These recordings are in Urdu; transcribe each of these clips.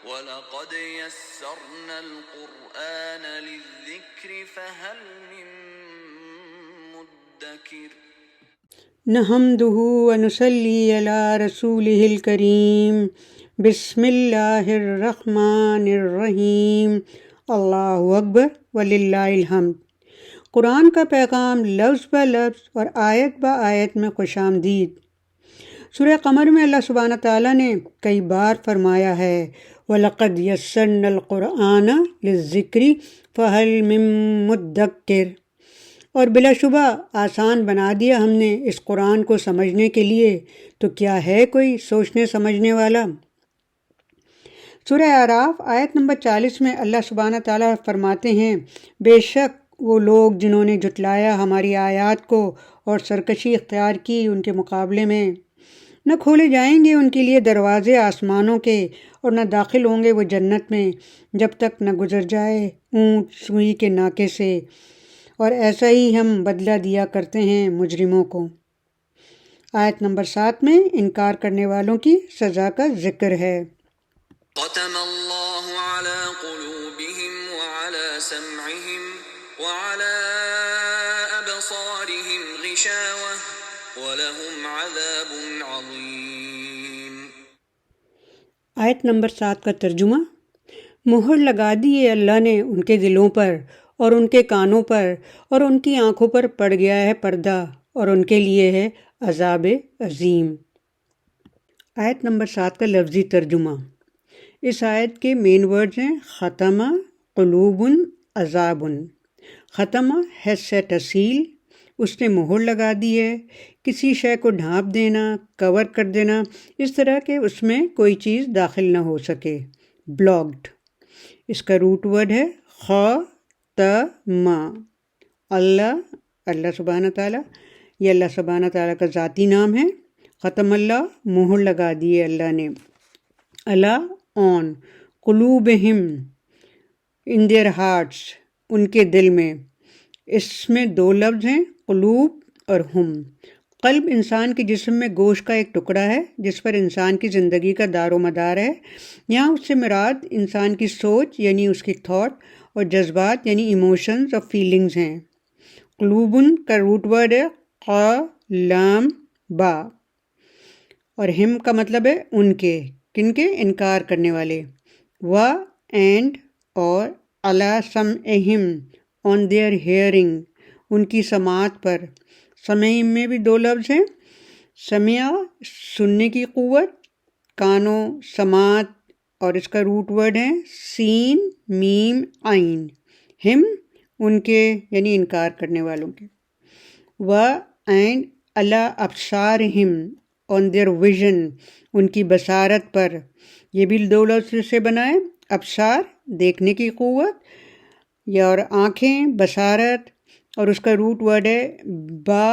وَلَقَدْ يَسَّرْنَا الْقُرْآنَ لِلذِّكْرِ فَهَلْ مِن مُّدَّكِرٍ نحمده ونصلي على رسوله الكريم بسم اللہ الرحمن الرحیم اللہ اکبر وللہ الحمد۔ قرآن کا پیغام لفظ بہ لفظ اور آیت بہ آیت میں خوش آمدید۔ سورہ قمر میں اللہ سبحانہ تعالیٰ نے کئی بار فرمایا ہے وَلَقَدْ يَسَّرْنَا الْقُرْآنَ لِلذِّكْرِ فَهَلْ مِن مُّدَّكِرٍ، اور بلا شبہ آسان بنا دیا ہم نے اس قرآن کو سمجھنے کے لیے، تو کیا ہے کوئی سوچنے سمجھنے والا۔ سورہ اعراف آیت نمبر 40 میں اللہ سبحانہ تعالیٰ فرماتے ہیں بے شک وہ لوگ جنہوں نے جھٹلایا ہماری آیات کو اور سرکشی اختیار کی ان کے مقابلے میں، نہ کھولے جائیں گے ان کے لیے دروازے آسمانوں کے اور نہ داخل ہوں گے وہ جنت میں جب تک نہ گزر جائے اونٹ سوئی کے ناکے سے، اور ایسا ہی ہم بدلہ دیا کرتے ہیں مجرموں کو۔ آیت نمبر 7 میں انکار کرنے والوں کی سزا کا ذکر ہے۔ ختم اللہ علی قلوبہم وعلی سمعہم وعلی ابصارہم غشاوہ ولہم عذاب عظیم۔ آیت نمبر 7 کا ترجمہ: مہر لگا دی ہے اللہ نے ان کے دلوں پر اور ان کے کانوں پر اور ان کی آنکھوں پر پڑ گیا ہے پردہ، اور ان کے لیے ہے عذاب عظیم۔ آیت نمبر 7 کا لفظی ترجمہ: اس آیت کے مین ورڈز ہیں ختم، قلوب، عذاب۔ ختم ہے سیٹ اے سیل، اس نے مہر لگا دی ہے، کسی شے کو ڈھانپ دینا، کور کر دینا، اس طرح کہ اس میں کوئی چیز داخل نہ ہو سکے، بلاکڈ۔ اس کا روٹ ورڈ ہے خاتم۔ اللہ سبحانہ تعالیٰ، یہ اللہ سبحانہ تعالیٰ کا ذاتی نام ہے۔ ختم اللہ، مہر لگا دی ہے اللہ نے، اللہ آن قلوبہم، ان دیئر ہارٹس، ان کے دل میں۔ اس میں دو لفظ ہیں قلوب اور ہم۔ قلب انسان کے جسم میں گوشت کا ایک ٹکڑا ہے جس پر انسان کی زندگی کا دار و مدار ہے۔ یہاں اس سے مراد انسان کی سوچ یعنی اس کی تھاٹ، اور جذبات یعنی ایموشنز اور فیلنگز ہیں۔ قلوبن کا روٹ ورڈ ہے قلم با، اور ہم کا مطلب ہے ان کے، کن کے؟ انکار کرنے والے۔ و اینڈ اور علی سمعہم، آن دیئر ہیئرنگ، ان کی سماعت پر۔ سمعہم میں بھی دو لفظ ہیں، سمع سننے کی قوت، کانوں، سماعت، اور اس کا روٹ ورڈ ہے سین میم عین۔ ہم ان کے یعنی انکار کرنے والوں کے۔ و اینڈ علی ابصارہم، آن دیئر ویژن، ان کی بصارت پر۔ یہ بھی دو لفظ سے بنا ہے، ابصار دیکھنے کی قوت، یا اور آنکھیں، بصارت، اور اس کا روٹ ورڈ ہے با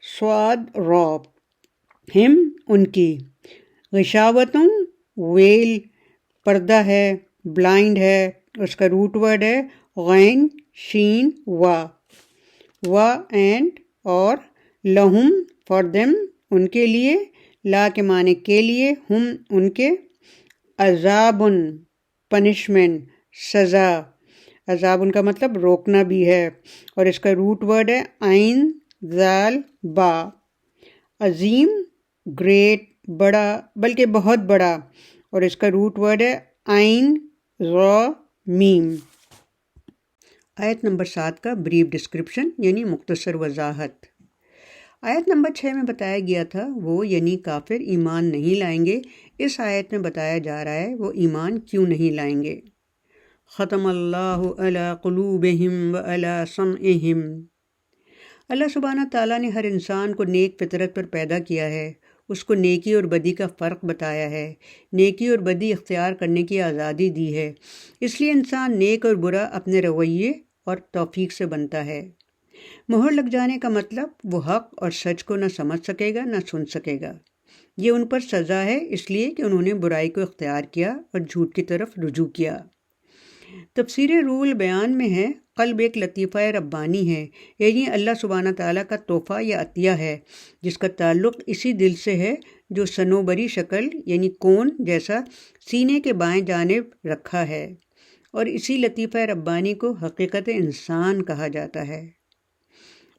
سواد راب۔ ہم ان کی، غشاوتوں ویل، پردہ ہے، بلائنڈ ہے، اس کا روٹ ورڈ ہے غین شین و اینڈ اور لہم فار دیم، ان کے لیے، لا کے معنی کے لیے، ہم ان کے، عذابن پنشمنٹ سزا، عذابن کا مطلب روکنا بھی ہے، اور اس کا روٹ ورڈ ہے عین ذال با۔ عظیم گریٹ، بڑا، بلکہ بہت بڑا، اور اس کا روٹ ورڈ ہے عین را میم۔ آیت نمبر 7 کا بریف ڈسکرپشن یعنی مختصر وضاحت۔ آیت نمبر 6 میں بتایا گیا تھا وہ یعنی کافر ایمان نہیں لائیں گے، اس آیت میں بتایا جا رہا ہے وہ ایمان کیوں نہیں لائیں گے۔ ختم اللہ علی قلوبہم وعلی سمعہم۔ اللہ سبحانہ تعالیٰ نے ہر انسان کو نیک فطرت پر پیدا کیا ہے، اس کو نیکی اور بدی کا فرق بتایا ہے، نیکی اور بدی اختیار کرنے کی آزادی دی ہے، اس لیے انسان نیک اور برا اپنے رویے اور توفیق سے بنتا ہے۔ مہر لگ جانے کا مطلب وہ حق اور سچ کو نہ سمجھ سکے گا نہ سن سکے گا۔ یہ ان پر سزا ہے اس لیے کہ انہوں نے برائی کو اختیار کیا اور جھوٹ کی طرف رجوع کیا۔ تفسیر روح البیان میں ہے قلب ایک لطیفہ ربانی ہے، یعنی اللہ سبحانہ تعالیٰ کا تحفہ یا عطیہ ہے جس کا تعلق اسی دل سے ہے جو صنوبری شکل یعنی کون جیسا سینے کے بائیں جانب رکھا ہے، اور اسی لطیفہ ربانی کو حقیقت انسان کہا جاتا ہے۔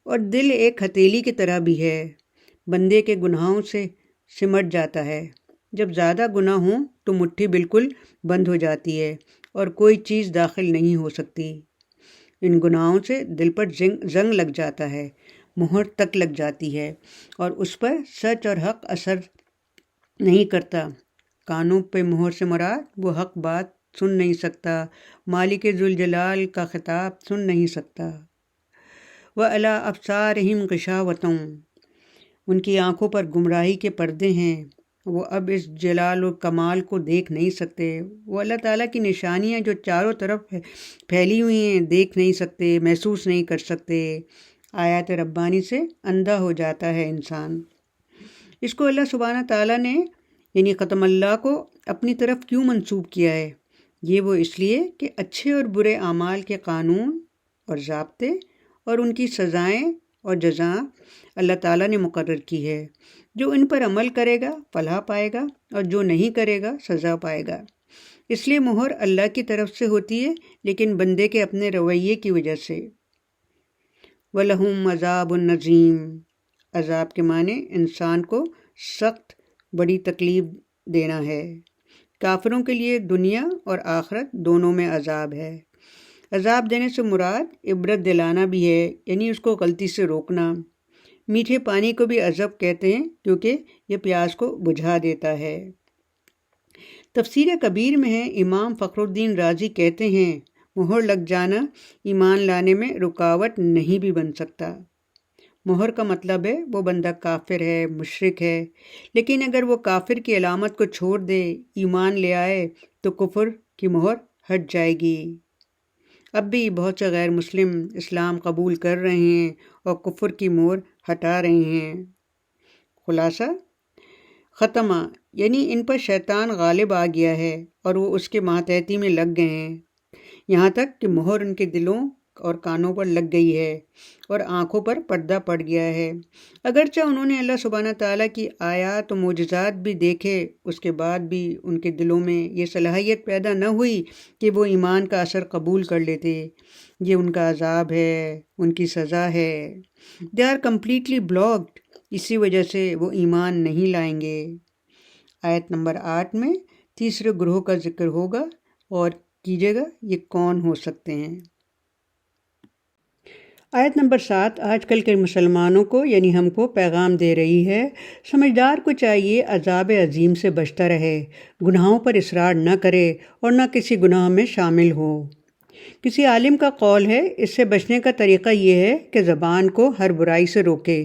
اور دل ایک ہتھیلی کی طرح بھی ہے، بندے کے گناہوں سے سمٹ جاتا ہے۔ جب زیادہ گناہ ہوں تو مٹھی بالکل بند ہو جاتی ہے اور کوئی چیز داخل نہیں ہو سکتی۔ ان گناہوں سے دل پر زنگ لگ جاتا ہے، مہر تک لگ جاتی ہے اور اس پر سچ اور حق اثر نہیں کرتا۔ کانوں پہ مہر سے مراد وہ حق بات سن نہیں سکتا، مالک ذوالجلال کا خطاب سن نہیں سکتا۔ وَعَلَىٰ أَبْصَارِهِمْ غِشَاوَةٌ، ان کی آنکھوں پر گمراہی کے پردے ہیں، وہ اب اس جلال و کمال کو دیکھ نہیں سکتے۔ وہ اللہ تعالیٰ کی نشانیاں جو چاروں طرف پھیلی ہوئی ہیں دیکھ نہیں سکتے، محسوس نہیں کر سکتے۔ آیات ربانی سے اندھا ہو جاتا ہے انسان۔ اس کو اللہ سبحانہ تعالیٰ نے یعنی ختم اللہ کو اپنی طرف کیوں منسوب کیا ہے؟ یہ وہ اس لیے کہ اچھے اور برے اعمال کے قانون اور ضابطے اور ان کی سزائیں اور جزائیں اللہ تعالیٰ نے مقرر کی ہے۔ جو ان پر عمل کرے گا فلاح پائے گا اور جو نہیں کرے گا سزا پائے گا۔ اس لیے مہر اللہ کی طرف سے ہوتی ہے لیکن بندے کے اپنے رویے کی وجہ سے۔ وَلَهُمْ عَذَابٌ عَظِيمٌ، عذاب کے معنی انسان کو سخت بڑی تکلیف دینا ہے۔ کافروں کے لیے دنیا اور آخرت دونوں میں عذاب ہے۔ عذاب دینے سے مراد عبرت دلانا بھی ہے، یعنی اس کو غلطی سے روکنا۔ میٹھے پانی کو بھی عذب کہتے ہیں کیونکہ یہ پیاس کو بجھا دیتا ہے۔ تفسیر کبیر میں ہے امام فخر الدین رازی کہتے ہیں مہر لگ جانا ایمان لانے میں رکاوٹ نہیں بھی بن سکتا۔ مہر کا مطلب ہے وہ بندہ کافر ہے، مشرک ہے، لیکن اگر وہ کافر کی علامت کو چھوڑ دے، ایمان لے آئے تو کفر کی مہر ہٹ جائے گی۔ اب بھی بہت سے غیر مسلم اسلام قبول کر رہے ہیں اور کفر کی مہر ہٹا رہے ہیں۔ خلاصہ ختمہ یعنی ان پر شیطان غالب آ گیا ہے اور وہ اس کے ماتحتی میں لگ گئے ہیں، یہاں تک کہ مہر ان کے دلوں اور کانوں پر لگ گئی ہے اور آنکھوں پر پردہ پڑ گیا ہے۔ اگرچہ انہوں نے اللہ سبحانہ تعالیٰ کی آیات و معجزات بھی دیکھے، اس کے بعد بھی ان کے دلوں میں یہ صلاحیت پیدا نہ ہوئی کہ وہ ایمان کا اثر قبول کر لیتے۔ یہ ان کا عذاب ہے، ان کی سزا ہے۔ دے آر کمپلیٹلی بلاکڈ، اسی وجہ سے وہ ایمان نہیں لائیں گے۔ آیت نمبر 8 میں تیسرے گروہ کا ذکر ہوگا اور کیجیے گا یہ کون ہو سکتے ہیں۔ آیت نمبر 7 آج کل کے مسلمانوں کو یعنی ہم کو پیغام دے رہی ہے، سمجھدار کو چاہیے عذاب عظیم سے بچتا رہے، گناہوں پر اصرار نہ کرے اور نہ کسی گناہ میں شامل ہو۔ کسی عالم کا قول ہے اس سے بچنے کا طریقہ یہ ہے کہ زبان کو ہر برائی سے روکے،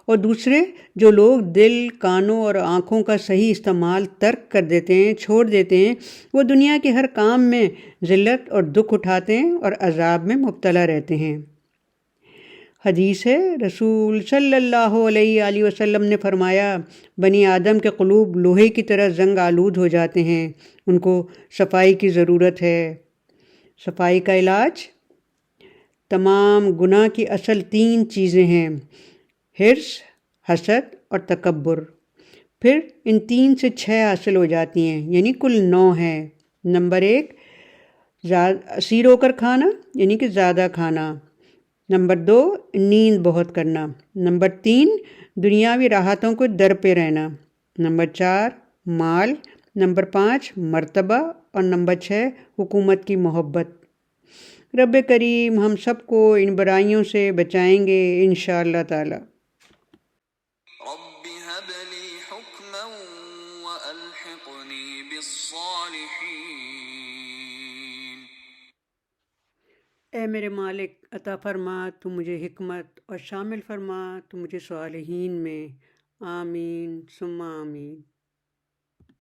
اور دوسرے جو لوگ دل، کانوں اور آنکھوں کا صحیح استعمال ترک کر دیتے ہیں، چھوڑ دیتے ہیں، وہ دنیا کے ہر کام میں ذلت اور دکھ اٹھاتے ہیں اور عذاب میں مبتلا رہتے ہیں۔ حدیث ہے رسول صلی اللہ علیہ وآلہ وسلم نے فرمایا بنی آدم کے قلوب لوہے کی طرح زنگ آلود ہو جاتے ہیں، ان کو صفائی کی ضرورت ہے۔ صفائی کا علاج؟ تمام گناہ کی اصل 3 چیزیں ہیں، حرص، حسد اور تکبر۔ پھر ان 3 سے 6 حاصل ہو جاتی ہیں، یعنی کل 9 ہیں۔ نمبر 1 اسیر ہو کر کھانا یعنی کہ زیادہ کھانا۔ نمبر 2 نیند بہت کرنا۔ نمبر 3 دنیاوی راحتوں کو در پہ رہنا۔ نمبر 4 مال۔ نمبر 5 مرتبہ اور نمبر 6 حکومت کی محبت۔ رب کریم ہم سب کو ان برائیوں سے بچائیں گے انشاءاللہ تعالی۔ رب هب لي حكما وألحقني بالصالحين۔ اے میرے مالک عطا فرما تو مجھے حکمت اور شامل فرما تو مجھے صالحین میں۔ آمین ثم آمین۔